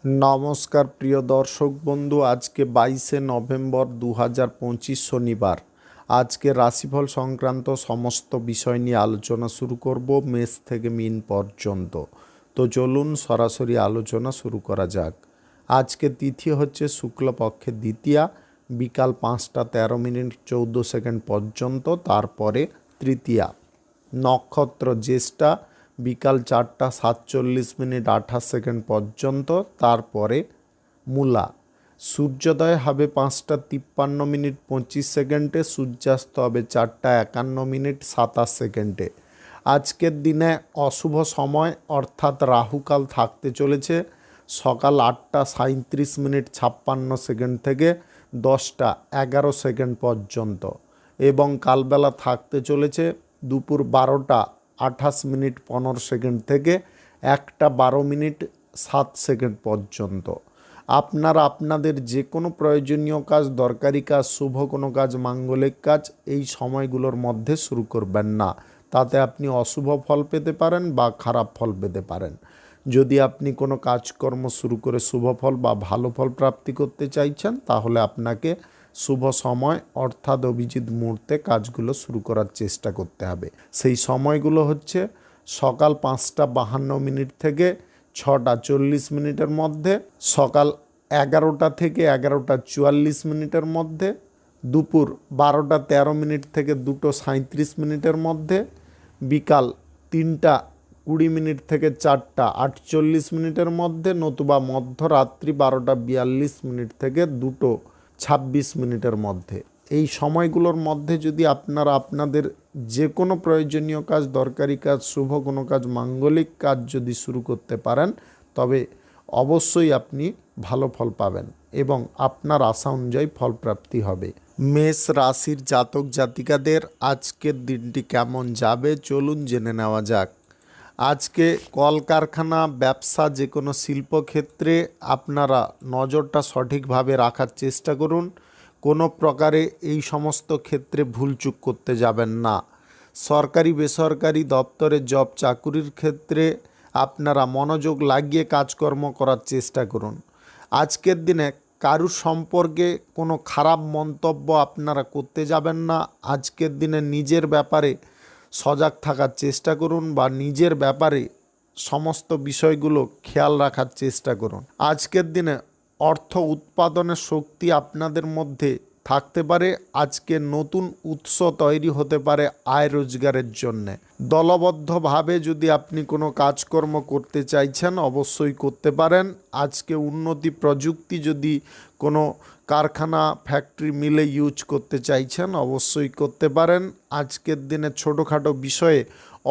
নমস্কার প্রিয় দর্শক বন্ধু, আজকে 22 নভেম্বর 2025 শনিবার। আজকে রাশিফল সংক্রান্ত সমস্ত বিষয় নিয়ে আলোচনা শুরু করব মেষ থেকে মীন পর্যন্ত। তো চলুন সরাসরি আলোচনা শুরু করা যাক। আজকে তিথি হচ্ছে শুক্লপক্ষের দ্বিতীয়া, বিকাল 5টা 13 মিনিট 14 সেকেন্ড পর্যন্ত, তারপরে তৃতীয়া। নক্ষত্র জ্যেষ্ঠা, বিকাল 4টা 47 মিনিট 28 সেকেন্ড পর্যন্ত, তারপরে মূলা। সূর্যোদয় হবে 5টা 53 মিনিট 25 সেকেন্ডে, সূর্যাস্ত হবে 4টা 51 মিনিট 27 সেকেন্ডে। আজকের দিনে অশুভ সময় অর্থাৎ রাহুকাল থাকতে চলেছে সকাল 8টা 37 মিনিট 56 সেকেন্ড থেকে 10টা 11 সেকেন্ড পর্যন্ত, এবং কালবেলা থাকতে চলেছে দুপুর 12টা 28 মিনিট 15 সেকেন্ড থেকে 1টা 12 মিনিট 7 সেকেন্ড পর্যন্ত। আপনারা আপনাদের যে কোনো প্রয়োজনীয় কাজ, দরকারি কাজ, শুভ কোনো কাজ, মাঙ্গলিক কাজ এই সময়গুলোর মধ্যে শুরু করবেন না, তাতে আপনি অশুভ ফল পেতে পারেন বা খারাপ ফল পেতে পারেন। যদি আপনি কোনো কাজকর্ম শুরু করে শুভ ফল বা ভালো ফল প্রাপ্তি করতে চাইছেন, তাহলে আপনাকে শুভ সময় অর্থাৎ অভিজিৎ মুহূর্তে কাজগুলো শুরু করার চেষ্টা করতে হবে। সেই সময়গুলো হচ্ছে সকাল 5টা 52 মিনিট থেকে 6টা 40 মিনিটের মধ্যে, সকাল 11টা থেকে 11টা 44 মিনিটের মধ্যে, দুপুর 12টা 13 মিনিট থেকে 2টো 37 মিনিটের মধ্যে, বিকাল 3টা 20 মিনিট থেকে 4টা 48 মিনিটের মধ্যে, নতুবা মধ্যরাত্রি 12টা 42 মিনিট থেকে 2টো 26 মিনিটের মধ্যে। এই সময়গুলোর মধ্যে যদি আপনারা আপনাদের যে কোনো প্রয়োজনীয় কাজ, দরকারি কাজ, শুভ কোনো কাজ, মাঙ্গলিক কাজ যদি শুরু করতে পারেন, তবে অবশ্যই আপনি ভালো ফল পাবেন এবং আপনার আশা অনুযায়ী ফলপ্রাপ্তি হবে। মেষ রাশির জাতক জাতিকাদের আজকের দিনটি কেমন যাবে চলুন জেনে নেওয়া যাক। আজকে কলকারখানা, ব্যবসা, যে কোনো শিল্পক্ষেত্রে আপনারা নজরটা সঠিকভাবে রাখার চেষ্টা করুন। কোনো প্রকারে এই সমস্ত ক্ষেত্রে ভুলচুক করতে যাবেন না। সরকারি বেসরকারি দপ্তরে জব চাকুরির ক্ষেত্রে আপনারা মনোযোগ লাগিয়ে কাজকর্ম করার চেষ্টা করুন। আজকের দিনে কারুর সম্পর্কে কোনো খারাপ মন্তব্য আপনারা করতে যাবেন না। আজকের দিনে নিজের ব্যাপারে সজাগ থাকার চেষ্টা করুন বা নিজের ব্যাপারে সমস্ত বিষয়গুলো খেয়াল রাখার চেষ্টা করুন। আজকের দিনে অর্থ উৎপাদনের শক্তি আপনাদের মধ্যে থাকতে পারে। আজকে নতুন উৎস তৈরি হতে পারে আয় রোজগারের জন্যে। দলবদ্ধভাবে যদি আপনি কোনো কাজকর্ম করতে চাইছেন, অবশ্যই করতে পারেন। আজকে উন্নতি প্রযুক্তি যদি কোনো কারখানা, ফ্যাক্টরি, মিলে ইউজ করতে চাইছেন, অবশ্যই করতে পারেন। আজকের দিনে ছোটোখাটো বিষয়ে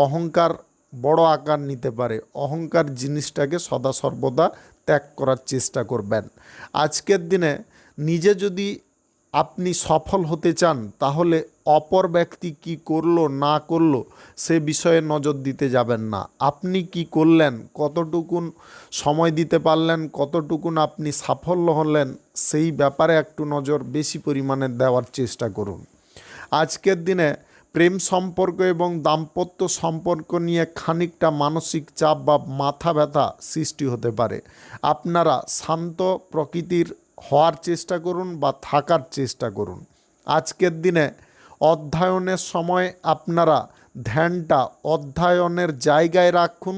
অহংকার বড় আকার নিতে পারে। অহংকার জিনিসটাকে সদা সর্বদা ত্যাগ করার চেষ্টা করবেন। আজকের দিনে নিজে যদি আপনি সফল হতে চান, তাহলে অপর ব্যক্তি কি করলো না করলো সে বিষয়ে নজর দিতে যাবেন না। আপনি কি করলেন, কতটুকুন সময় দিতে পারলেন, কতটুকুন আপনি সাফল্য হলেন, সেই ব্যাপারে একটু নজর বেশি পরিমাণে দেওয়ার চেষ্টা করুন। আজকের দিনে প্রেম সম্পর্ক এবং দাম্পত্য সম্পর্ক নিয়ে খানিকটা মানসিক চাপ বা মাথা ব্যথা সৃষ্টি হতে পারে। আপনারা শান্ত প্রকৃতির হওয়ার চেষ্টা করুন বা থাকার চেষ্টা করুন। আজকের দিনে অধ্যয়নের সময় আপনারা ধ্যানটা অধ্যয়নের জায়গায় রাখুন।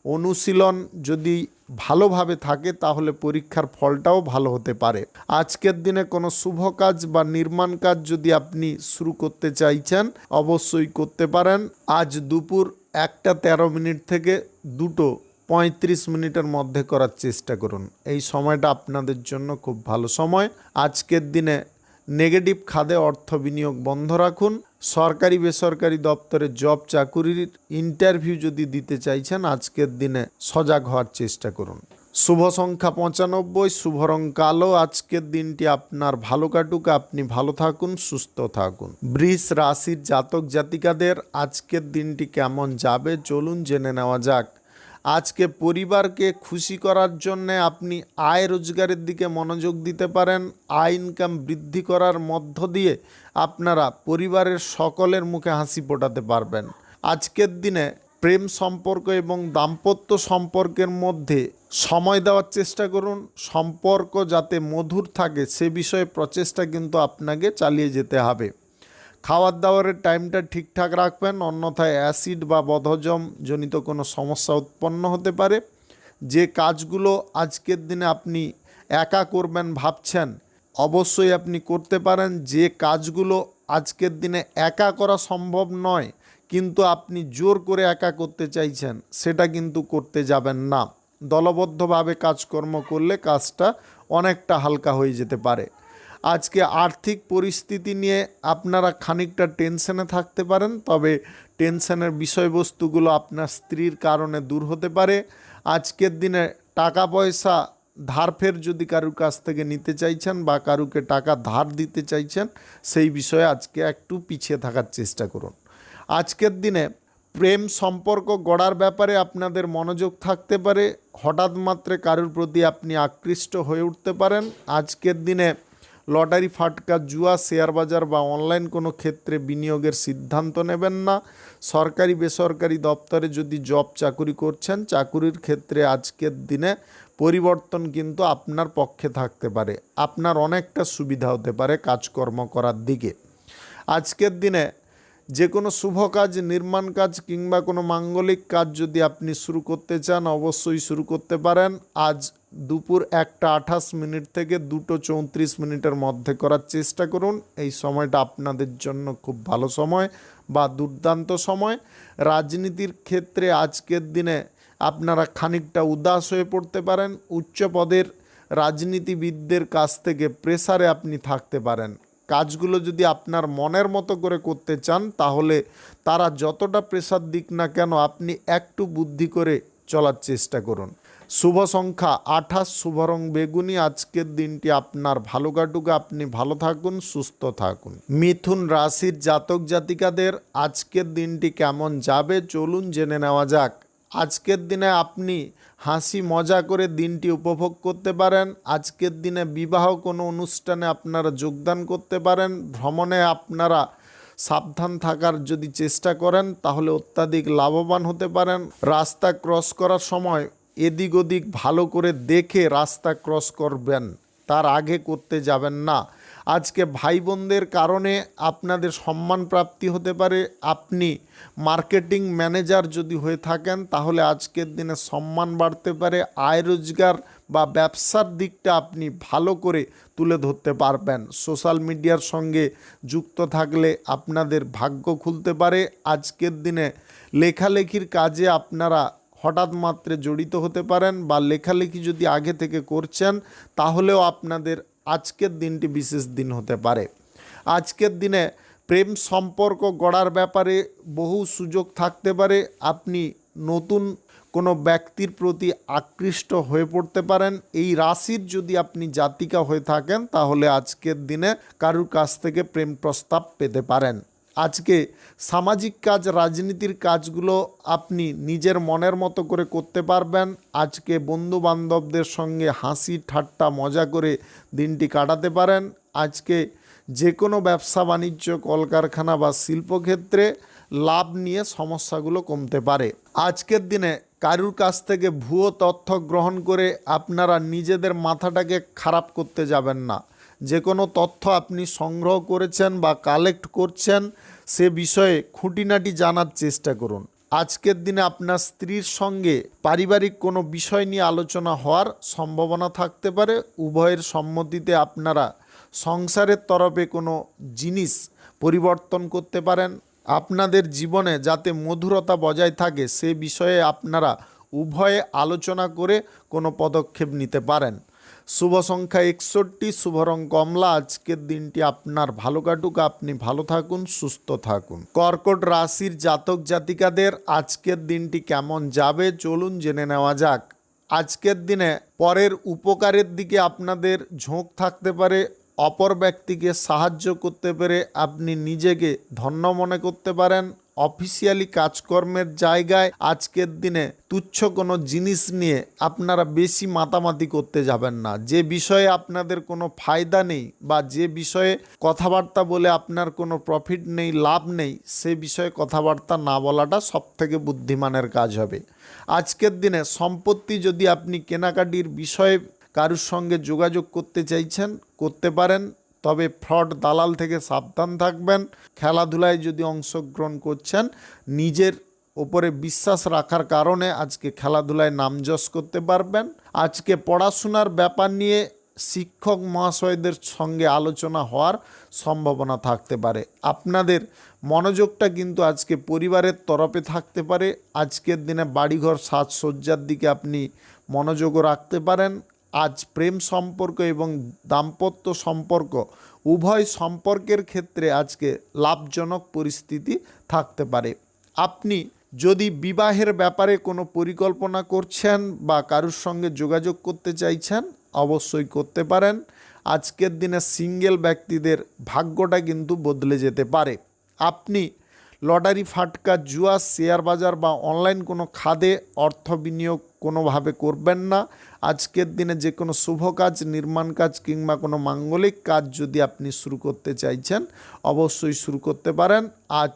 অনুশীলন যদি ভালোভাবে থাকে, তাহলে পরীক্ষার ফলটাও ভালো হতে পারে। আজকের দিনে কোনো শুভ কাজ বা নির্মাণ কাজ যদি আপনি শুরু করতে চাইছেন, অবশ্যই করতে পারেন। আজ দুপুর 1টা 13 মিনিট থেকে 2টো 35 মিনিটের মধ্যে করার চেষ্টা করুন। এই সময়টা আপনাদের জন্য খুব ভালো সময়। আজকের দিনে নেগেটিভ খাদে অর্থ বিনিয়োগ বন্ধ রাখুন। সরকারি বেসরকারি দপ্তরে জব চাকুরির ইন্টারভিউ যদি দিতে চাইছেন, আজকের দিনে সজাগ হওয়ার চেষ্টা করুন। শুভ সংখ্যা 95, শুভ রং কালো। আজকের দিনটি আপনার ভালো কাটুক, আপনি ভালো থাকুন, সুস্থ থাকুন। বৃষ রাশির জাতক জাতিকাদের আজকের দিনটি কেমন যাবে চলুন জেনে নেওয়া যাক। আজকে পরিবারকে খুশি করার জন্য আপনি আয় রোজগারের দিকে মনোযোগ দিতে পারেন। আয় ইনকাম বৃদ্ধি করার মধ্য দিয়ে আপনারা পরিবারের সকলের মুখে হাসি ফোটাতে পারবেন। আজকের দিনে প্রেম সম্পর্ক এবং দাম্পত্য সম্পর্কের মধ্যে সময় দেওয়ার চেষ্টা করুন, সম্পর্ক যাতে মধুর থাকে সে বিষয়ে প্রচেষ্টা কিন্তু আপনাকে চালিয়ে যেতে হবে। খাওয়ার দাওয়ারের টাইমটা ঠিকঠাক রাখবেন, অন্যথায় অ্যাসিড বা বদহজম জনিত কোনো সমস্যা উৎপন্ন হতে পারে। যে কাজগুলো আজকের দিনে আপনি একা করবেন ভাবছেন, অবশ্যই আপনি করতে পারেন। যে কাজগুলো আজকের দিনে একা করা সম্ভব নয় কিন্তু আপনি জোর করে একা করতে চাইছেন, সেটা কিন্তু করতে যাবেন না। দলবদ্ধভাবে কাজকর্ম করলে কাজটা অনেকটা হালকা হয়ে যেতে পারে। আজকে আর্থিক পরিস্থিতি নিয়ে আপনারা খানিকটা টেনশনে থাকতে পারেন, তবে টেনশনের বিষয়বস্তুগুলো আপনার স্ত্রীর কারণে দূর হতে পারে। আজকের দিনে টাকা পয়সা ধার ফের যদি কারুর কাছ থেকে নিতে চাইছেন বা কারুকে টাকা ধার দিতে চাইছেন, সেই বিষয়ে আজকে একটু পিছিয়ে থাকার চেষ্টা করুন। আজকের দিনে প্রেম সম্পর্ক গড়ার ব্যাপারে আপনাদের মনোযোগ থাকতে পারে। হঠাৎ মাত্রে কারুর প্রতি আপনি আকৃষ্ট হয়ে উঠতে পারেন। আজকের দিনে লটারি, ফাটকা, জুয়া, শেয়ার বাজার বা অনলাইন কোনো ক্ষেত্রে বিনিয়োগের সিদ্ধান্ত নেবেন না। সরকারি বেসরকারি দপ্তরে যদি জব চাকুরি করছেন, চাকুরির ক্ষেত্রে আজকের দিনে পরিবর্তন কিন্তু আপনার পক্ষে থাকতে পারে। আপনার অনেকটা সুবিধা হতে পারে কাজকর্ম করার দিকে। আজকের দিনে যে কোনো শুভ কাজ, নির্মাণ কাজ কিংবা কোনো মাঙ্গলিক কাজ যদি আপনি শুরু করতে চান, অবশ্যই শুরু করতে পারেন। আজ দুপুর 1:28 থেকে 2:34 মধ্যে করার চেষ্টা করুন। এই সময়টা আপনাদের জন্য খুব ভালো সময় বা দুর্দান্ত সময়। রাজনীতির ক্ষেত্রে আজকের দিনে আপনারা খানিকটা উদাস হয়ে পড়তে পারেন। উচ্চ পদের রাজনীতিবিদদের কাছ থেকে প্রেসারে আপনি থাকতে পারেন। কাজগুলো যদি আপনার মনের মতো করে করতে চান, তাহলে তারা যতটা প্রেসার দিক না কেন আপনি একটু বুদ্ধি করে চলার চেষ্টা করুন। শুভ সংখ্যা 28, শুভ রং বেগুনি। আজকের দিনটি আপনার ভালো কাটুক, আপনি ভালো থাকুন, সুস্থ থাকুন। মিথুন রাশির জাতক জাতিকাদের আজকের দিনটি কেমন যাবে চলুন জেনে নেওয়া যাক। আজকের দিনে আপনি হাসি মজা করে দিনটি উপভোগ করতে পারেন। আজকের দিনে বিবাহ কোনো অনুষ্ঠানে আপনারা যোগদান করতে পারেন। ভ্রমণে আপনারা সাবধান থাকার যদি চেষ্টা করেন তাহলে অত্যাধিক লাভবান হতে পারেন। রাস্তা ক্রস করার সময় এদিক ওদিক ভালো করে দেখে রাস্তা ক্রস করবেন, তার আগে করতে যাবেন না। আজকে ভাই বোনদের কারণে আপনাদের সম্মান প্রাপ্তি হতে পারে। আপনি মার্কেটিং ম্যানেজার যদি হয়ে থাকেন তাহলে আজকের দিনে সম্মান বাড়তে পারে। আয় রোজগার বা ব্যবসার দিকটা আপনি ভালো করে তুলে ধরতে পারবেন। সোশ্যাল মিডিয়ার সঙ্গে যুক্ত থাকলে আপনাদের ভাগ্য খুলতে পারে। আজকের দিনে লেখালেখির কাজে আপনারা হঠাৎ মাত্রে জড়িত হতে পারেন বা লেখালেখি যদি আগে থেকে করছেন তাহলেও আপনাদের আজকের দিনটি বিশেষ দিন হতে পারে। আজকের দিনে প্রেম সম্পর্ক গড়ার ব্যাপারে বহু সুযোগ থাকতে পারে। আপনি নতুন কোনো ব্যক্তির প্রতি আকৃষ্ট হয়ে পড়তে পারেন। এই রাশির যদি আপনি জাতিকা হয়ে থাকেন তাহলে আজকের দিনে কারুর কাছ থেকে প্রেম প্রস্তাব পেতে পারেন। আজকে সামাজিক কাজ, রাজনীতির কাজগুলো আপনি নিজের মনের মতো করে করতে পারবেন। আজকে বন্ধু বান্ধবদের সঙ্গে হাসি ঠাট্টা মজা করে দিনটি কাটাতে পারেন। আজকে যে কোনো ব্যবসা বাণিজ্য, কলকারখানা বা শিল্পক্ষেত্রে লাভ নিয়ে সমস্যাগুলো কমতে পারে। আজকের দিনে কারুর কাছ থেকে ভুয়ো তথ্য গ্রহণ করে আপনারা নিজেদের মাথাটাকে খারাপ করতে যাবেন না। যে কোনো তথ্য আপনি সংগ্রহ করেছেন বা কালেক্ট করছেন সে বিষয়ে খুঁটিনাটি জানার চেষ্টা করুন। আজকের দিনে আপনার স্ত্রীর সঙ্গে পারিবারিক কোনো বিষয় নিয়ে আলোচনা হওয়ার সম্ভাবনা থাকতে পারে। উভয়ের সম্মতিতে আপনারা সংসারের তরফে কোনো জিনিস পরিবর্তন করতে পারেন। আপনাদের জীবনে যাতে মধুরতা বজায় থাকে সে বিষয়ে আপনারা উভয়ে আলোচনা করে কোনো পদক্ষেপ নিতে পারেন। শুভ সংখ্যা 61, শুভ রং কমলা। আজকের দিনটি আপনার ভালো কাটুক, আপনি ভালো থাকুন, সুস্থ থাকুন। কর্কট রাশির জাতক জাতিকাদের আজকের দিনটি কেমন যাবে চলুন জেনে নেওয়া যাক। আজকের দিনে পরের উপকারের দিকে আপনাদের ঝোঁক থাকতে পারে। অপর ব্যক্তিকে সাহায্য করতে পেরে আপনি নিজেকে ধন্য মনে করতে পারেন। অফিসিয়ালি কাজকর্মের জায়গায় আজকের দিনে তুচ্ছ কোনো জিনিস নিয়ে আপনারা বেশি মাতামাতি করতে যাবেন না। যে বিষয়ে আপনাদের কোনো ফায়দা নেই বা যে বিষয়ে কথাবার্তা বলে আপনার কোনো প্রফিট নেই, লাভ নেই, সে বিষয়ে কথাবার্তা না বলাটা সবথেকে বুদ্ধিমানের কাজ হবে। আজকের দিনে সম্পত্তি যদি আপনি কেনাকাটির বিষয়ে কারুর সঙ্গে যোগাযোগ করতে চাইছেন করতে পারেন, তবে ফ্রড দালাল থেকে সাবধান থাকবেন। খেলাধুলায় যদি অংশগ্রহণ করছেন নিজের ওপরে বিশ্বাস রাখার কারণে আজকে খেলাধুলায় নামযশ করতে পারবেন। আজকে পড়াশোনার ব্যাপার নিয়ে শিক্ষক মহাশয়দের সঙ্গে আলোচনা হওয়ার সম্ভাবনা থাকতে পারে। আপনাদের মনোযোগটা কিন্তু আজকে পরিবারের তরফে থাকতে পারে। আজকের দিনে বাড়িঘর সাজসজ্জার দিকে আপনি মনোযোগও রাখতে পারেন। আজ প্রেম সম্পর্ক এবং দাম্পত্য সম্পর্ক উভয় সম্পর্কের ক্ষেত্রে আজকে লাভজনক পরিস্থিতি থাকতে পারে। আপনি যদি বিবাহের ব্যাপারে কোনো পরিকল্পনা করছেন বা কারুর সঙ্গে যোগাযোগ করতে চাইছেন অবশ্যই করতে পারেন। আজকের দিনে সিঙ্গেল ব্যক্তিদের ভাগ্যটা কিন্তু বদলে যেতে পারে। আপনি লটারি, ফাটকা, জুয়া, শেয়ার বাজার বা অনলাইন কোনো খাদে অর্থ বিনিয়োগ কোনোভাবে করবেন না। আজকের দিনে যে কোনো শুভ কাজ, নির্মাণ কাজ কিংবা কোনো মাঙ্গলিক কাজ যদি আপনি শুরু করতে চাইছেন অবশ্যই শুরু করতে পারেন। আজ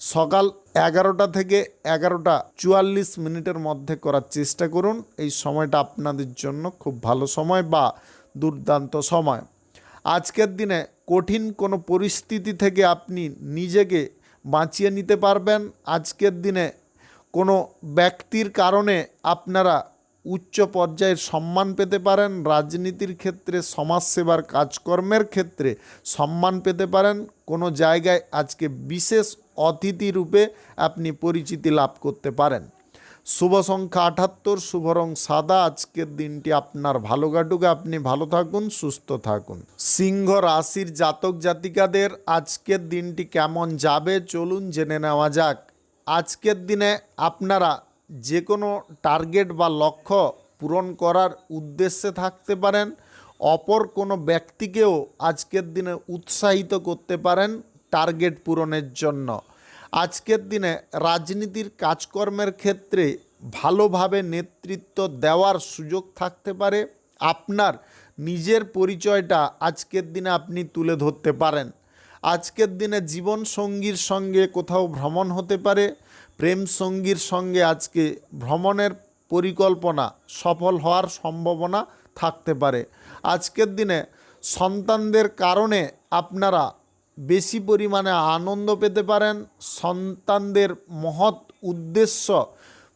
সকাল 11টা থেকে 11টা 44 মধ্যে করার চেষ্টা করুন। এই সময়টা আপনাদের জন্য খুব ভালো সময় বা দুর্দান্ত সময়। আজকের দিনে কঠিন কোনো পরিস্থিতি থেকে আপনি নিজেকে বাঁচিয়ে নিতে পারবেন। আজকের দিনে কোনো ব্যক্তির কারণে আপনারা উচ্চ পর্যায়ের সম্মান পেতে পারেন। রাজনীতির ক্ষেত্রে, সমাজসেবার কাজকর্মের ক্ষেত্রে সম্মান পেতে পারেন। কোনো জায়গায় আজকে বিশেষ অতিথি রূপে আপনি পরিচিতি লাভ করতে পারেন। শুভ সংখ্যা 78, শুভ রং সাদা। আজকের দিনটি আপনার ভালো কাটুক, আপনি ভালো থাকুন, সুস্থ থাকুন। সিংহ রাশির জাতক জাতিকাদের আজকের দিনটি কেমন যাবে চলুন জেনে নেওয়া যাক। আজকের দিনে আপনারা যে কোনো টার্গেট বা লক্ষ্য পূরণ করার উদ্দেশ্যে থাকতে পারেন। অপর কোনো ব্যক্তিকেও আজকের দিনে উৎসাহিত করতে পারেন টার্গেট পূরণের জন্য। আজকের দিনে রাজনীতির কাজকর্মের ক্ষেত্রে ভালোভাবে নেতৃত্ব দেওয়ার সুযোগ থাকতে পারে। আপনার নিজের পরিচয়টা আজকের দিনে আপনি তুলে ধরতে পারেন। আজকের দিনে জীবন সঙ্গীর সঙ্গে কোথাও ভ্রমণ হতে পারে। প্রেম সঙ্গীর সঙ্গে আজকে ভ্রমণের পরিকল্পনা সফল হওয়ার সম্ভাবনা থাকতে পারে। আজকের দিনে সন্তানদের কারণে আপনারা বেশি পরিমাণে আনন্দ পেতে পারেন। সন্তানদের মহৎ উদ্দেশ্য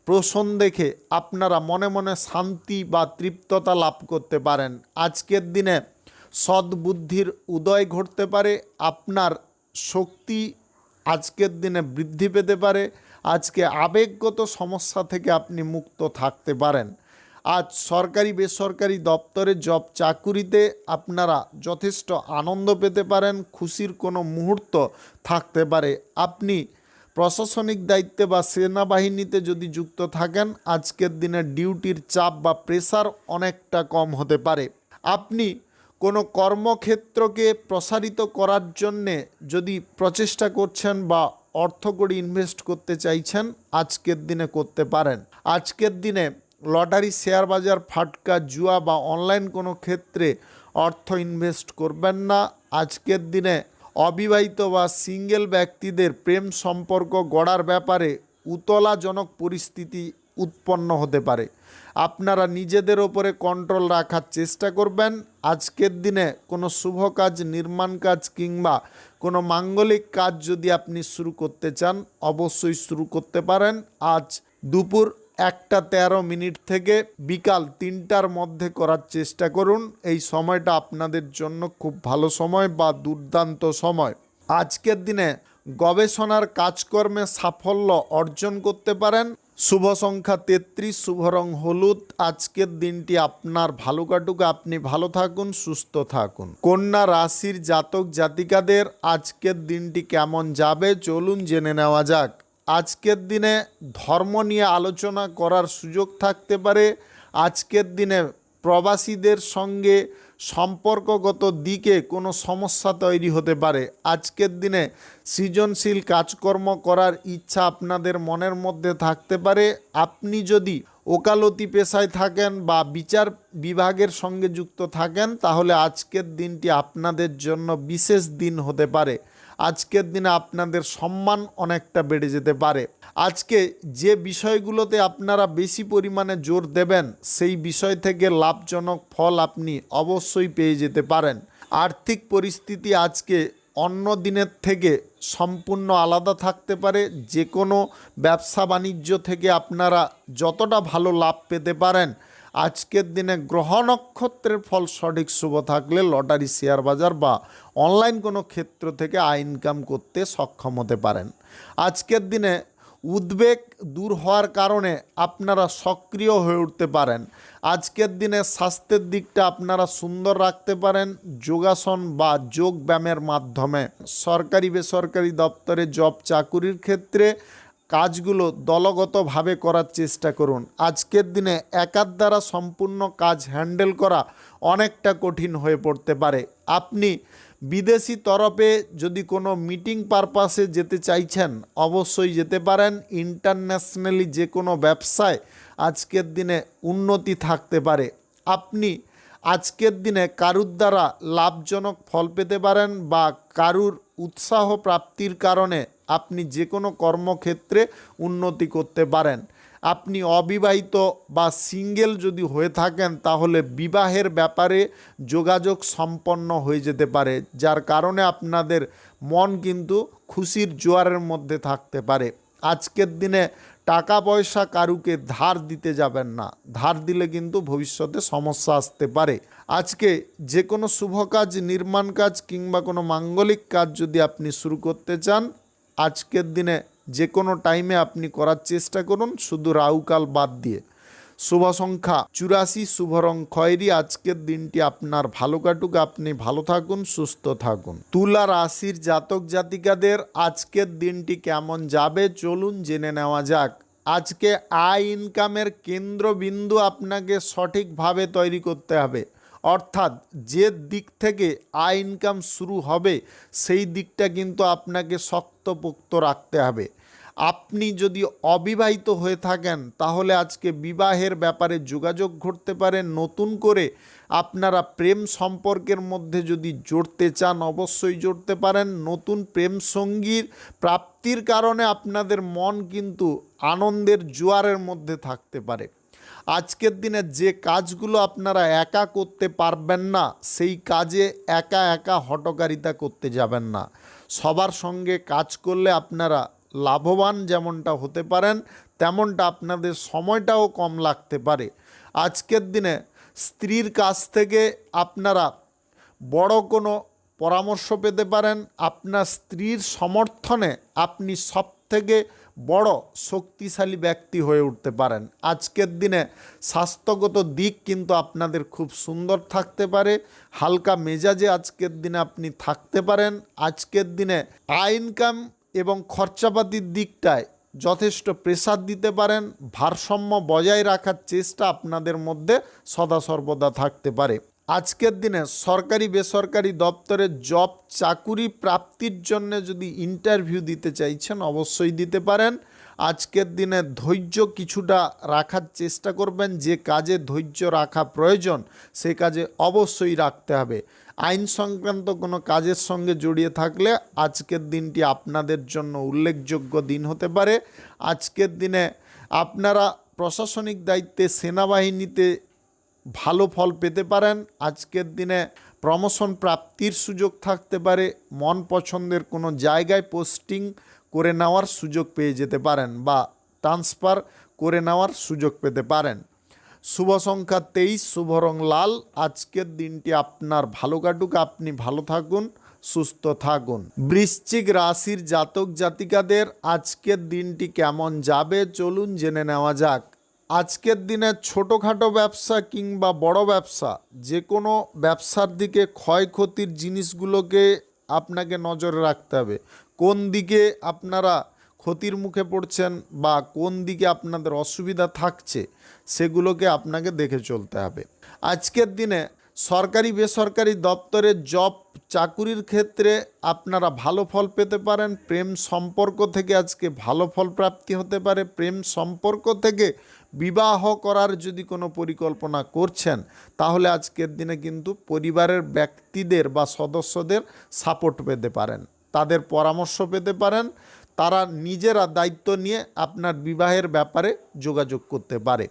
পোষণ দেখে আপনারা মনে মনে শান্তি বা তৃপ্ততা লাভ করতে পারেন। আজকের দিনে সদ্বুদ্ধির উদয় ঘটতে পারে। আপনার শক্তি আজকের দিনে বৃদ্ধি পেতে পারে। আজকে আবেগগত সমস্যা থেকে আপনি মুক্ত থাকতে পারেন। আজ সরকারি বেসরকারি দপ্তরে জব চাকুরিতে আপনারা যথেষ্ট আনন্দ পেতে পারেন। খুশির কোনো মুহূর্ত থাকতে পারে। আপনি প্রশাসনিক দায়িত্বে বা সেনাবাহিনীতে যদি যুক্ত থাকেন আজকের দিনে ডিউটির চাপ বা প্রেসার অনেকটা কম হতে পারে। আপনি কোনো কর্মক্ষেত্রকে প্রসারিত করার জন্যে যদি প্রচেষ্টা করছেন বা অর্থকড়ি ইনভেস্ট করতে চাইছেন আজকের দিনে করতে পারেন। আজকের দিনে লটারি, শেয়ার বাজার, ফাটকা, জুয়া বা অনলাইন কোনো ক্ষেত্রে অর্থ ইনভেস্ট করবেন না। আজকের দিনে অবিবাহিত বা সিঙ্গেল ব্যক্তিদের প্রেম সম্পর্ক গড়ার ব্যাপারে উতলাজনক পরিস্থিতি উৎপন্ন হতে পারে। আপনারা নিজেদের ওপরে কন্ট্রোল রাখার চেষ্টা করবেন। আজকের দিনে কোনো শুভ কাজ, নির্মাণ কাজ কিংবা কোনো মাঙ্গলিক কাজ যদি আপনি শুরু করতে চান অবশ্যই শুরু করতে পারেন। আজ দুপুর 1টা 13 থেকে বিকাল 3টার মধ্যে করার চেষ্টা করুন। এই সময়টা আপনাদের জন্য খুব ভালো সময় বা দুর্দান্ত সময়। আজকের দিনে গবেষণার কাজকর্মে সাফল্য অর্জন করতে পারেন। শুভ সংখ্যা 33, শুভ রং হলুদ। আজকের দিনটি আপনার ভালো কাটুক, আপনি ভালো থাকুন, সুস্থ থাকুন। কন্যা রাশির জাতক জাতিকাদের আজকের দিনটি কেমন যাবে চলুন জেনে নেওয়া যাক। আজকের দিনে ধর্ম নিয়ে আলোচনা করার সুযোগ থাকতে পারে। আজকের দিনে প্রবাসীদের সঙ্গে সম্পর্কগত দিকে কোনো সমস্যা তৈরি হতে পারে। আজকের দিনে সৃজনশীল কাজকর্ম করার ইচ্ছা আপনাদের মনের মধ্যে থাকতে পারে। আপনি যদি ওকালতি পেশায় থাকেন বা বিচার বিভাগের সঙ্গে যুক্ত থাকেন তাহলে আজকের দিনটি আপনাদের জন্য বিশেষ দিন হতে পারে। আজকের দিনে আপনাদের সম্মান অনেকটা বেড়ে যেতে পারে। আজকে যে বিষয়গুলোতে আপনারা বেশি পরিমাণে জোর দেবেন সেই বিষয় থেকে লাভজনক ফল আপনি অবশ্যই পেয়ে যেতে পারেন। আর্থিক পরিস্থিতি আজকে অন্য দিনের থেকে সম্পূর্ণ আলাদা থাকতে পারে। যে কোনো ব্যবসা বাণিজ্য থেকে আপনারা যতটা ভালো লাভ পেতে পারেন, আজকের দিনে গ্রহ নক্ষত্রের ফল সঠিক শুভ থাকলে লটারি, শেয়ার বাজার বা অনলাইন কোনো ক্ষেত্র থেকে আয় ইনকাম করতে সক্ষম হতে পারেন। আজকের দিনে উদ্বেগ দূর হওয়ার কারণে আপনারা সক্রিয় হয়ে উঠতে পারেন। আজকের দিনে স্বাস্থ্যের দিকটা আপনারা সুন্দর রাখতে পারেন যোগাসন বা যোগ ব্যায়ামের মাধ্যমে। সরকারি বেসরকারি দপ্তরে জব চাকুরির ক্ষেত্রে কাজগুলো দলগতভাবে করার চেষ্টা করুন। আজকের দিনে একার দ্বারা সম্পূর্ণ কাজ হ্যান্ডেল করা অনেকটা কঠিন হয়ে পড়তে পারে। আপনি বিদেশি তরফে যদি কোনো মিটিং পারপাসে যেতে চাইছেন অবশ্যই যেতে পারেন। ইন্টারন্যাশনালি যে কোনো ব্যবসায় আজকের দিনে উন্নতি থাকতে পারে। আপনি আজকের দিনে কারুর দ্বারা লাভজনক ফল পেতে পারেন বা কারুর উৎসাহ প্রাপ্তির কারণে আপনি যে কোনো কর্মক্ষেত্রে উন্নতি করতে পারেন। আপনি অবিবাহিত বা সিঙ্গেল যদি হয়ে থাকেন তাহলে বিবাহের ব্যাপারে যোগাযোগ সম্পন্ন হয়ে যেতে পারে, যার কারণে আপনাদের মন কিন্তু খুশির জোয়ারের মধ্যে থাকতে পারে। আজকের দিনে টাকা পয়সা কারুকে ধার দিতে যাবেন না, ধার দিলে কিন্তু ভবিষ্যতে সমস্যা আসতে পারে। আজকে যে কোনো শুভ কাজ, নির্মাণ কাজ কিংবা কোনো মাঙ্গলিক কাজ যদি আপনি শুরু করতে চান আজকের দিনে যে কোনো টাইমে আপনি করার চেষ্টা করুন, শুধু রাহুকাল বাদ দিয়ে। শুভ সংখ্যা 84, শুভ রং খয়েরি। আজকের দিনটি আপনার ভালো কাটুক, আপনি ভালো থাকুন, সুস্থ থাকুন। তুলা রাশির জাতক জাতিকাদের আজকের দিনটি কেমন যাবে চলুন জেনে নেওয়া যাক। আজকে আয় ইনকামের কেন্দ্রবিন্দু আপনাকে সঠিকভাবে তৈরি করতে হবে। অর্থাৎ যে দিক থেকে আয় ইনকাম শুরু হবে সেই দিকটা কিন্তু আপনাকে শক্তপোক্ত রাখতে হবে। আপনি যদি অবিবাহিত হয়ে থাকেন তাহলে আজকে বিবাহের ব্যাপারে যোগাযোগ ঘটতে পারে। নতুন করে আপনারা প্রেম সম্পর্কের মধ্যে যদি জড়তে চান অবশ্যই জড়তে পারেন। নতুন প্রেম সঙ্গীর প্রাপ্তির কারণে আপনাদের মন কিন্তু আনন্দের জোয়ারের মধ্যে থাকতে পারে। আজকের দিনে যে কাজগুলো আপনারা একা করতে পারবেন না সেই কাজে একা একা হঠকারিতা করতে যাবেন না। সবার সঙ্গে কাজ করলে আপনারা লাভবান যেমনটা হতে পারেন তেমনটা আপনাদের সময়টাও কম লাগতে পারে। আজকের দিনে স্ত্রীর কাছ থেকে আপনারা বড় কোনো পরামর্শ পেতে পারেন। আপনার স্ত্রীর সমর্থনে আপনি সবথেকে বড় শক্তিশালী ব্যক্তি হয়ে উঠতে পারেন। আজকের দিনে স্বাস্থ্যগত দিক কিন্তু আপনাদের খুব সুন্দর থাকতে পারে। হালকা মেজাজে আজকের দিনে আপনি থাকতে পারেন। আজকের দিনে আয় ইনকাম এবং খরচাপাতির দিকটায় যথেষ্ট প্রেসার দিতে পারেন। ভারসাম্য বজায় রাখার চেষ্টা আপনাদের মধ্যে সদা সর্বদা থাকতে পারে। আজকের দিনে সরকারি বেসরকারি দপ্তরে জব চাকুরি প্রাপ্তির জন্য যদি ইন্টারভিউ দিতে চাইছেন অবশ্যই দিতে পারেন। আজকের দিনে ধৈর্য কিছুটা রাখার চেষ্টা করবেন। যে কাজে ধৈর্য রাখা প্রয়োজন সে কাজে অবশ্যই রাখতে হবে। আইন সংক্রান্ত কোনো কাজের সঙ্গে জড়িয়ে থাকলে আজকের দিনটি আপনাদের জন্য উল্লেখযোগ্য দিন হতে পারে। আজকের দিনে আপনারা প্রশাসনিক দায়িত্বে সেনাবাহিনীতে ভালো ফল পেতে পারেন। আজকের দিনে প্রমোশন প্রাপ্তির সুযোগ থাকতে পারে। মন পছন্দের কোনো জায়গায় পোস্টিং করে নেওয়ার সুযোগ পেয়ে যেতে পারেন বা ট্রান্সফার করে নেওয়ার সুযোগ পেতে পারেন। শুভ সংখ্যা 23, শুভ রং লাল। আজকের দিনটি আপনার ভালো কাটুক, আপনি ভালো থাকুন, সুস্থ থাকুন। বৃশ্চিক রাশির জাতক জাতিকাদের আজকের দিনটি কেমন যাবে চলুন জেনে নেওয়া যাক। আজকের দিনে ছোটোখাটো ব্যবসা কিংবা বড় ব্যবসা যে কোনো ব্যবসার দিকে ক্ষয়ক্ষতির জিনিসগুলোকে আপনাকে নজরে রাখতে হবে। কোন দিকে আপনারা ক্ষতির মুখে পড়ছেন বা কোন দিকে আপনাদের অসুবিধা থাকছে সেগুলোকে আপনাকে দেখে চলতে হবে। আজকের দিনে সরকারি বেসরকারি দপ্তরে জব চাকুরির ক্ষেত্রে আপনারা ভালো ফল পেতে পারেন। প্রেম সম্পর্ক থেকে আজকে ভালো ফল প্রাপ্তি হতে পারে। প্রেম সম্পর্ক থেকে বিবাহ করার যদি কোনো পরিকল্পনা করছেন, তাহলে আজকের দিনে কিন্তু পরিবারের ব্যক্তিদের বা সদস্যদের সাপোর্ট পেতে পারেন, তাদের পরামর্শ পেতে পারেন। তারা নিজেরা দায়িত্ব নিয়ে আপনার বিবাহের ব্যাপারে যোগাযোগ করতে পারে।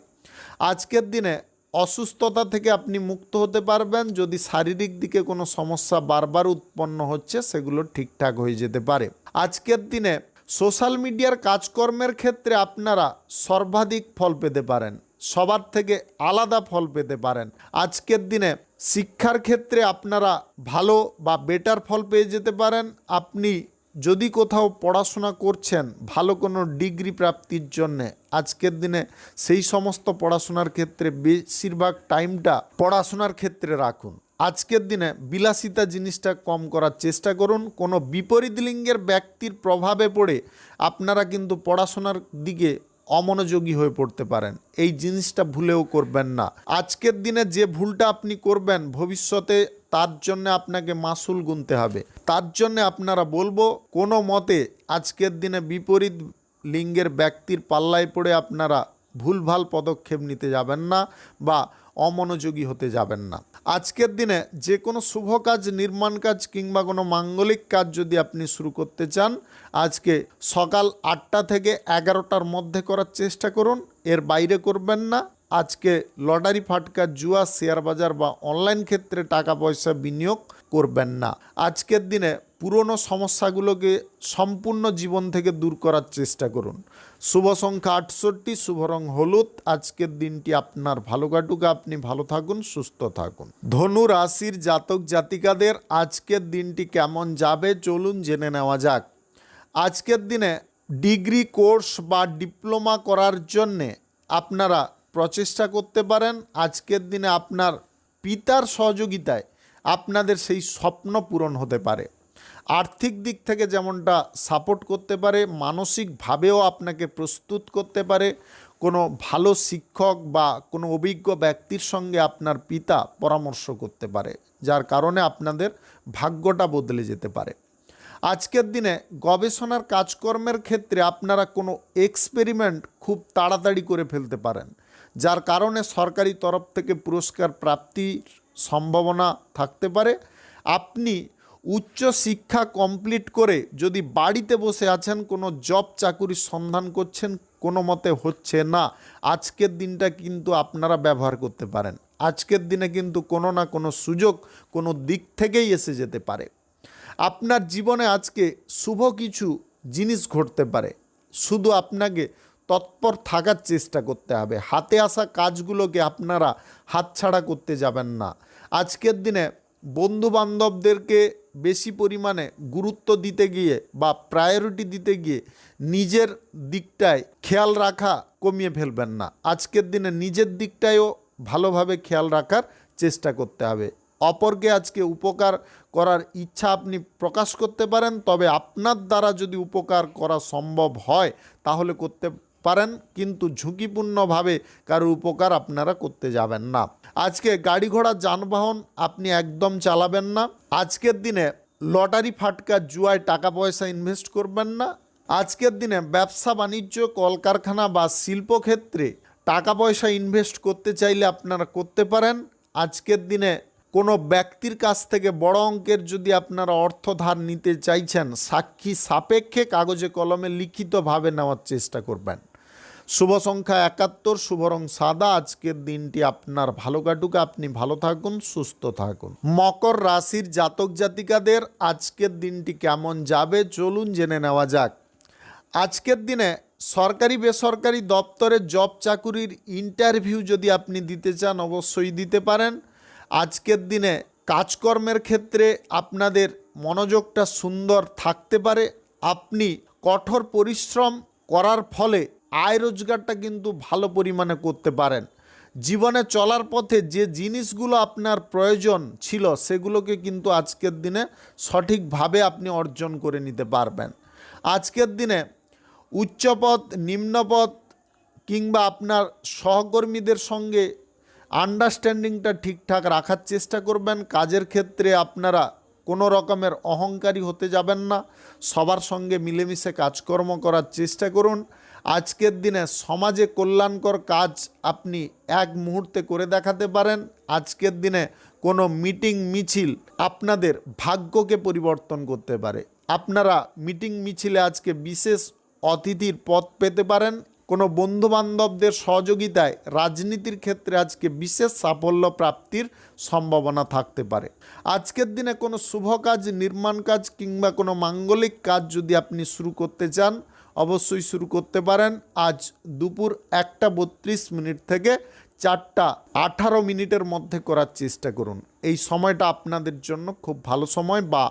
আজকের দিনে অসুস্থতা থেকে আপনি মুক্ত হতে পারবেন। যদি শারীরিক দিকে কোনো সমস্যা বারবার উৎপন্ন হচ্ছে, সেগুলো ঠিকঠাক হয়ে যেতে পারে। আজকের দিনে সোশ্যাল মিডিয়ার কাজকর্মের ক্ষেত্রে আপনারা সর্বাধিক ফল পেতে পারেন, সবার থেকে আলাদা ফল পেতে পারেন। আজকের দিনে শিক্ষার ক্ষেত্রে আপনারা ভালো বা বেটার ফল পেয়ে যেতে পারেন। আপনি যদি কোথাও পড়াশোনা করছেন ভালো কোনো ডিগ্রি প্রাপ্তির জন্যে, আজকের দিনে সেই সমস্ত পড়াশোনার ক্ষেত্রে বেশিরভাগ টাইমটা পড়াশোনার ক্ষেত্রে রাখুন। আজকের দিনে বিলাসিতা জিনিসটা কম করার চেষ্টা করুন। কোনো বিপরীত লিঙ্গের ব্যক্তির প্রভাবে পড়ে আপনারা কিন্তু পড়াশোনার দিকে অমনোযোগী হয়ে পড়তে পারেন। এই জিনিসটা ভুলেও করবেন না। আজকের দিনে যে ভুলটা আপনি করবেন ভবিষ্যতে, তার জন্য আপনাকে মাসুল গুনতে হবে। তার জন্য আপনারা বলবো, কোনো মতে আজকের দিনে বিপরীত লিঙ্গের ব্যক্তির পাল্লায় পড়ে আপনারা ভুলভাল পদক্ষেপ নিতে যাবেন না বা অমনোযোগী হতে যাবেন না। আজকের দিনে যে কোনো শুভ কাজ, নির্মাণ কাজ কিংবা কোনো মাঙ্গলিক কাজ যদি আপনি শুরু করতে চান, আজকে সকাল 8টা থেকে 11টার মধ্যে করার চেষ্টা করুন, এর বাইরে করবেন না। আজকে লটারি ফাটকা, জুয়া, শেয়ার বাজার বা অনলাইন ক্ষেত্রে টাকা পয়সা বিনিয়োগ করবেন না। আজকের দিনে পুরনো সমস্যাগুলোকে সম্পূর্ণ জীবন থেকে দূর করার চেষ্টা করুন। শুভ সংখ্যা 68, শুভ রং হলুদ। আজকের দিনটি আপনার ভালো কাটুক, আপনি ভালো থাকুন, সুস্থ থাকুন। ধনু রাশির জাতক জাতিকাদের আজকের দিনটি কেমন যাবে চলুন জেনে নেওয়া যাক। আজকের দিনে ডিগ্রি কোর্স বা ডিপ্লোমা করার জন্যে আপনারা প্রচেষ্টা করতে পারেন। আজকের দিনে আপনার পিতার সহযোগিতায় আপনাদের সেই স্বপ্ন পূরণ হতে পারে। আর্থিক দিক থেকে যেমনটা সাপোর্ট করতে পারে, মানসিকভাবেও আপনাকে প্রস্তুত করতে পারে। কোনো ভালো শিক্ষক বা কোনো অভিজ্ঞ ব্যক্তির সঙ্গে আপনার পিতা পরামর্শ করতে পারে, যার কারণে আপনাদের ভাগ্যটা বদলে যেতে পারে। আজকের দিনে গবেষণার কাজকর্মের ক্ষেত্রে আপনারা কোনো এক্সপেরিমেন্ট খুব তাড়াতাড়ি করে ফেলতে পারেন, যার কারণে সরকারি তরফ থেকে পুরস্কার প্রাপ্তির সম্ভাবনা থাকতে পারে। আপনি উচ্চ শিক্ষা কমপ্লিট করে যদি বাড়িতে বসে আছেন, কোনো জব চাকুরির সন্ধান করছেন, কোনো মতে হচ্ছে না, আজকের দিনটা কিন্তু আপনারা ব্যবহার করতে পারেন। আজকের দিনে কিন্তু কোনো না কোনো সুযোগ কোনো দিক থেকেই এসে যেতে পারে। আপনার জীবনে আজকে শুভ কিছু জিনিস ঘটতে পারে, শুধু আপনাকে তৎপর থাকার চেষ্টা করতে হবে। হাতে আসা কাজগুলোকে আপনারা হাতছাড়া করতে যাবেন না। আজকের দিনে বন্ধুবান্ধবদেরকে বেশি পরিমাণে গুরুত্ব দিতে গিয়ে বা প্রায়োরিটি দিতে গিয়ে নিজের দিকটায় খেয়াল রাখা কমিয়ে ফেলবেন না। আজকের দিনে নিজের দিকটায়ও ভালোভাবে খেয়াল রাখার চেষ্টা করতে হবে। অপরকে আজকে উপকার করার ইচ্ছা আপনি প্রকাশ করতে পারেন, তবে আপনার দ্বারা যদি উপকার করা সম্ভব হয় তাহলে করতে পারেন, কিন্তু ঝুঁকিপূর্ণভাবে কারোর উপকার আপনারা করতে যাবেন না। আজকে গাড়ি ঘোড়া যানবাহন আপনি একদম চালাবেন না। আজকের দিনে লটারি ফাটকা, জুয়ায় টাকা পয়সা ইনভেস্ট করবেন না। আজকের দিনে ব্যবসা বাণিজ্য, কলকারখানা বা শিল্পক্ষেত্রে টাকা পয়সা ইনভেস্ট করতে চাইলে আপনারা করতে পারেন। আজকের দিনে কোনো ব্যক্তির কাছ থেকে বড় অঙ্কের যদি আপনারা অর্থ ধার নিতে চাইছেন, সাক্ষী সাপেক্ষে কাগজে কলমে লিখিতভাবে নেওয়ার চেষ্টা করবেন। শুভ সংখ্যা 71, শুভ রং সাদা। আজকের দিনটি আপনার ভালো কাটুক, আপনি ভালো থাকুন, সুস্থ থাকুন। মকর রাশির জাতক জাতিকাদের আজকের দিনটি কেমন যাবে চলুন জেনে নেওয়া যাক। আজকের দিনে সরকারি বেসরকারি দপ্তরে জব চাকুরির ইন্টারভিউ যদি আপনি দিতে চান, অবশ্যই দিতে পারেন। আজকের দিনে কাজকর্মের ক্ষেত্রে আপনাদের মনোযোগটা সুন্দর থাকতে পারে। আপনি কঠোর পরিশ্রম করার ফলে আয় রোজগারটা কিন্তু ভালো পরিমাণে করতে পারেন। জীবনে চলার পথে যে জিনিসগুলো আপনার প্রয়োজন ছিল, সেগুলোকে কিন্তু আজকের দিনে সঠিকভাবে আপনি অর্জন করে নিতে পারবেন। আজকের দিনে উচ্চপদ, নিম্নপদ কিংবা আপনার সহকর্মীদের সঙ্গে আন্ডারস্ট্যান্ডিংটা ঠিকঠাক রাখার চেষ্টা করবেন। কাজের ক্ষেত্রে আপনারা কোনো রকমের অহংকারী হতে যাবেন না, সবার সঙ্গে মিলেমিশে কাজকর্ম করার চেষ্টা করুন। আজকের দিনে সমাজে কল্যাণকর কাজ আপনি এক মুহূর্তে করে দেখাতে পারেন। আজকের দিনে কোনো মিটিং মিছিল আপনাদের ভাগ্যকে পরিবর্তন করতে পারে। আপনারা মিটিং মিছিলে আজকে বিশেষ অতিথির পদ পেতে পারেন। কোনো বন্ধুবান্ধবদের সহযোগিতায় রাজনীতির ক্ষেত্রে আজকে বিশেষ সাফল্য প্রাপ্তির সম্ভাবনা থাকতে পারে। আজকের দিনে কোনো শুভ কাজ, নির্মাণ কাজ কিংবা কোনো মাঙ্গলিক কাজ যদি আপনি শুরু করতে চান, অবশ্যই শুরু করতে পারেন। আজ দুপুর 1:32 থেকে 4:18 মধ্যে করার চেষ্টা করুন। এই সময়টা আপনাদের জন্য খুব ভালো সময় বা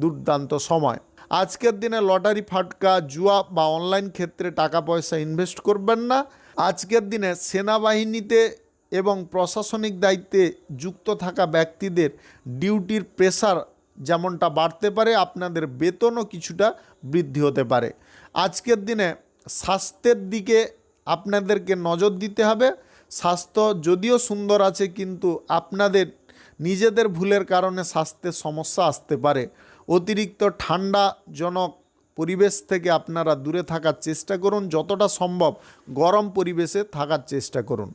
দুর্দান্ত সময়। আজকের দিনে লটারি, ফাটকা, জুয়া বা অনলাইন ক্ষেত্রে টাকা পয়সা ইনভেস্ট করবেন না। আজকের দিনে সেনাবাহিনীতে এবং প্রশাসনিক দায়িত্বে যুক্ত থাকা ব্যক্তিদের ডিউটির প্রেসার যেমনটা বাড়তে পারে, আপনাদের বেতনও কিছুটা বৃদ্ধি হতে পারে। আজকের দিনে স্বাস্থ্যের দিকে আপনাদেরকে নজর দিতে হবে। স্বাস্থ্য যদিও সুন্দর আছে, কিন্তু আপনাদের নিজেদের ভুলের কারণে স্বাস্থ্যের সমস্যা আসতে পারে। অতিরিক্ত ঠান্ডাজনক পরিবেশ থেকে আপনারা দূরে থাকার চেষ্টা করুন। যতটা সম্ভব গরম পরিবেশে থাকার চেষ্টা করুন।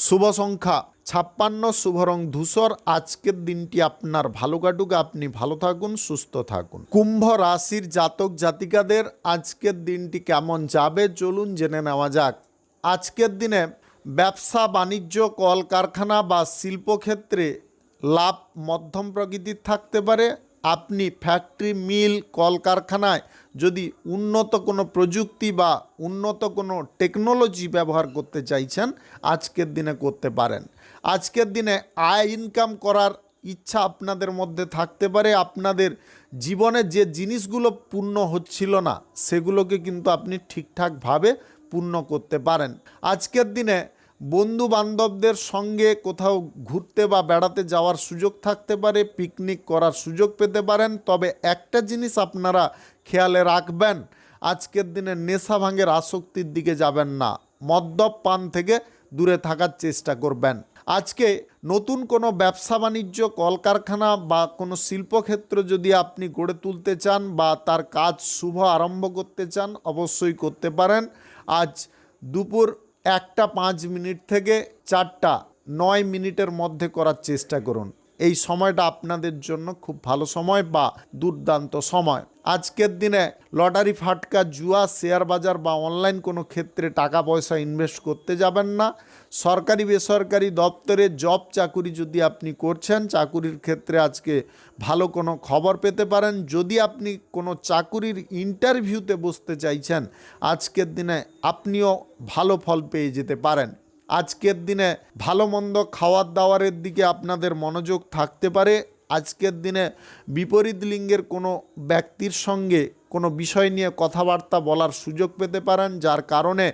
শুভ সংখ্যা 56, শুভ রং ধূসর। আজকের দিনটি আপনার ভালো কাটুক, আপনি ভালো থাকুন, সুস্থ থাকুন। কুম্ভ রাশির জাতক জাতিকাদের আজকের দিনটি কেমন যাবে চলুন জেনে নেওয়া যাক। আজকের দিনে ব্যবসা বাণিজ্য, কলকারখানা বা শিল্পক্ষেত্রে লাভ মধ্যম প্রকৃতির থাকতে পারে। আপনি ফ্যাক্টরি, মিল, কলকারখানায় যদি উন্নত কোনো প্রযুক্তি বা উন্নত কোনো টেকনোলজি ব্যবহার করতে চাইছেন, আজকের দিনে করতে পারেন। আজকের দিনে আয় ইনকাম করার ইচ্ছা আপনাদের মধ্যে থাকতে পারে। আপনাদের জীবনে যে জিনিসগুলো পূর্ণ হচ্ছিল না, সেগুলোকে কিন্তু আপনি ঠিকঠাকভাবে পূর্ণ করতে পারেন। আজকের দিনে বন্ধু বান্ধবদের সঙ্গে কোথাও ঘুরতে বা বেড়াতে যাওয়ার সুযোগ থাকতে পারে, পিকনিক করার সুযোগ পেতে পারেন। তবে একটা জিনিস আপনারা খেয়ালে রাখবেন, আজকের দিনে নেশা ভাঙের আসক্তির দিকে যাবেন না, মদ্যপান থেকে দূরে থাকার চেষ্টা করবেন। আজকে নতুন কোনো ব্যবসা বাণিজ্য, কলকারখানা বা কোনো শিল্পক্ষেত্র যদি আপনি গড়ে তুলতে চান বা তার কাজ শুভ আরম্ভ করতে চান, অবশ্যই করতে পারেন। আজ দুপুর 1:05 থেকে 4:09 মধ্যে করার চেষ্টা করুন। এই সময়টা আপনাদের জন্য খুব ভালো সময় বা দুর্দান্ত সময়। আজকের দিনে লটারি, ফাটকা, জুয়া, শেয়ার বাজার বা অনলাইন কোনো ক্ষেত্রে টাকা পয়সা ইনভেস্ট করতে যাবেন না। সরকারি বেসরকারি দপ্তরে জব চাকুরি যদি আপনি করছেন, চাকুরির ক্ষেত্রে আজকে ভালো কোনো খবর পেতে পারেন। যদি আপনি কোনো চাকুরির ইন্টারভিউতে বসতে চাইছেন, আজকের দিনে আপনিও ভালো ফল পেয়ে যেতে পারেন। আজকের দিনে ভালো মন্দ খাওয়ার দাওয়ারের দিকে আপনাদের মনোযোগ থাকতে পারে। আজকের দিনে বিপরীত লিঙ্গের কোনো ব্যক্তির সঙ্গে কোনো বিষয় নিয়ে কথাবার্তা বলার সুযোগ পেতে পারেন, যার কারণে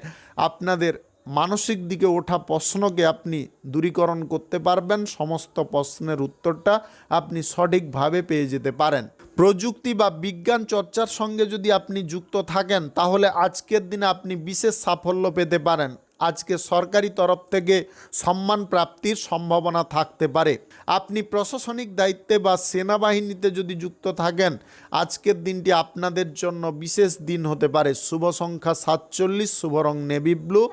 আপনাদের মানসিক দিকে ওঠা প্রশ্নকে আপনি দূরীকরণ করতে পারবেন। সমস্ত প্রশ্নের উত্তরটা আপনি সঠিকভাবে পেয়ে যেতে পারেন। প্রযুক্তি বা বিজ্ঞান চর্চার সঙ্গে যদি আপনি যুক্ত থাকেন, তাহলে আজকের দিনে আপনি বিশেষ সাফল্য পেতে পারেন। আজকে সরকারি তরফ থেকে সম্মান প্রাপ্তির সম্ভাবনা থাকতে পারে। আপনি প্রশাসনিক দায়িত্বে বা সেনাবাহিনীতে যদি যুক্ত থাকেন, আজকের দিনটি আপনাদের জন্য বিশেষ দিন হতে পারে। শুভ সংখ্যা 47, শুভ রং নেভি ব্লু।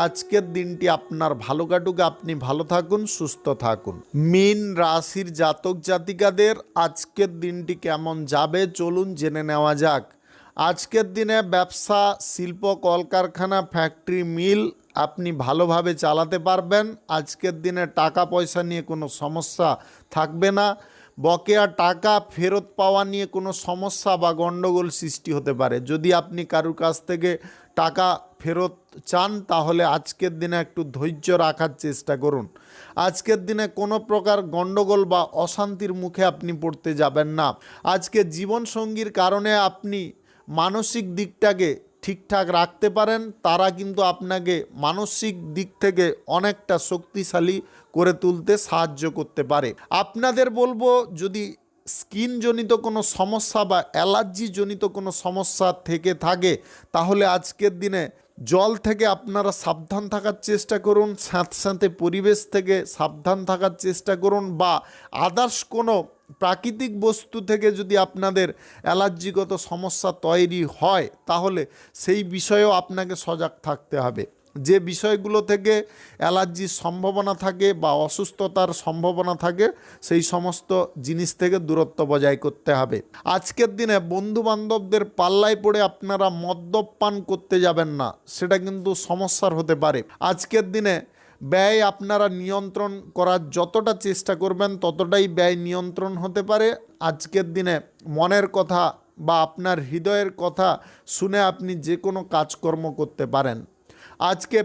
আজকের দিনটি আপনার ভালো কাটুক, আপনি ভালো থাকুন, সুস্থ থাকুন। মীন রাশির জাতক জাতিকাদের আজকের দিনটি কেমন যাবে চলুন জেনে নেওয়া যাক। আজকের দিনে ব্যবসা, শিল্প, কলকারখানা, ফ্যাক্টরি, মিল আপনি ভালোভাবে চালাতে পারবেন। আজকের দিনে টাকা পয়সা নিয়ে কোনো সমস্যা থাকবে না। বকেয়া টাকা ফেরত পাওয়া নিয়ে কোনো সমস্যা বা গণ্ডগোল সৃষ্টি হতে পারে। যদি আপনি কারুর কাছ থেকে টাকা ফেরত চান, তাহলে আজকের দিনে একটু ধৈর্য রাখার চেষ্টা করুন। আজকের দিনে কোনো প্রকার গণ্ডগোল বা অশান্তির মুখে আপনি পড়তে যাবেন না। আজকে জীবনসঙ্গীর কারণে আপনি মানসিক দিকটাকে ঠিকঠাক রাখতে পারেন। তারা কিন্তু আপনাকে মানসিক দিক থেকে অনেকটা শক্তিশালী করে তুলতে সাহায্য করতে পারে। আপনাদের বলবো, যদি স্কিনজনিত কোনো সমস্যা বা অ্যালার্জিজনিত কোনো সমস্যা থেকে থাকে, তাহলে আজকের দিনে জল থেকে আপনারা সাবধান থাকার চেষ্টা করুন, স্যাঁতস্যাঁতে পরিবেশ থেকে সাবধান থাকার চেষ্টা করুন, বা আদার্স কোনো প্রাকৃতিক বস্তু থেকে যদি আপনাদের অ্যালার্জিগত সমস্যা তৈরি হয় তাহলে সেই বিষয়েও আপনাকে সজাগ থাকতে হবে। যে বিষয়গুলো থেকে অ্যালার্জির সম্ভাবনা থাকে বা অসুস্থতার সম্ভাবনা থাকে সেই সমস্ত জিনিস থেকে দূরত্ব বজায় করতে হবে। আজকের দিনে বন্ধু বান্ধবদের পাল্লায় পড়ে আপনারা মদ্যপান করতে যাবেন না, সেটা কিন্তু সমস্যার হতে পারে। আজকের দিনে ব্যয় আপনারা নিয়ন্ত্রণ করার যতটা চেষ্টা করবেন ততটাই ব্যয় নিয়ন্ত্রণ হতে পারে। আজকের দিনে মনের কথা বা আপনার হৃদয়ের কথা শুনে আপনি যে কোনো কাজকর্ম করতে পারেন। আজকে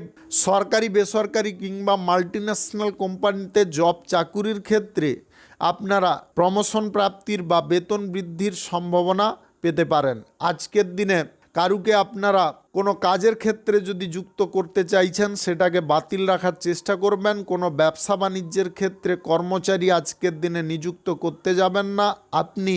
সরকারি বেসরকারি কিংবা মাল্টিন্যাশনাল কোম্পানিতে জব চাকুরির ক্ষেত্রে আপনারা প্রমোশন প্রাপ্তির বা বেতন বৃদ্ধির সম্ভাবনা পেতে পারেন। আজকের দিনে কারুকে আপনারা কোনো কাজের ক্ষেত্রে যদি যুক্ত করতে চাইছেন সেটাকে বাতিল রাখার চেষ্টা করবেন। কোনো ব্যবসা বাণিজ্যের ক্ষেত্রে কর্মচারী আজকের দিনে নিযুক্ত করতে যাবেন না। আপনি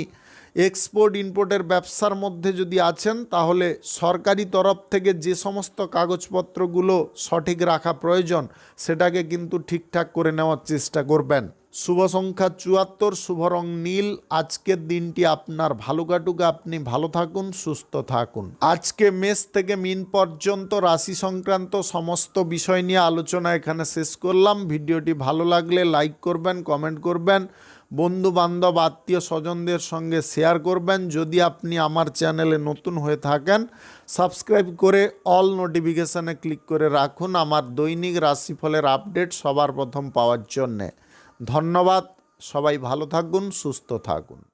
এক্সপোর্ট ইম্পোর্টের ব্যবসার মধ্যে যদি আছেন তাহলে সরকারি তরফ থেকে যে সমস্ত কাগজপত্রগুলো সঠিক রাখা প্রয়োজন সেটাকে কিন্তু ঠিকঠাক করে নেওয়ার চেষ্টা করবেন। শুভ সংখ্যা 74, শুভ রং নীল। আজকের দিনটি আপনার ভালো কাটুক, আপনি ভালো থাকুন, সুস্থ থাকুন। আজকে মেষ থেকে মীন পর্যন্ত রাশি সংক্রান্ত সমস্ত বিষয় নিয়ে আলোচনা এখানে শেষ করলাম। ভিডিওটি ভালো লাগলে লাইক করবেন, কমেন্ট করবেন, বন্ধু বান্ধব আত্মীয় স্বজনদের সঙ্গে শেয়ার করবেন। যদি আপনি আমার চ্যানেলে নতুন হয়ে থাকেন সাবস্ক্রাইব করে অল নোটিফিকেশানে ক্লিক করে রাখুন আমার দৈনিক রাশিফলের আপডেট সবার প্রথম পাওয়ার জন্যে। ধন্যবাদ। সবাই ভালো থাকুন, সুস্থ থাকুন।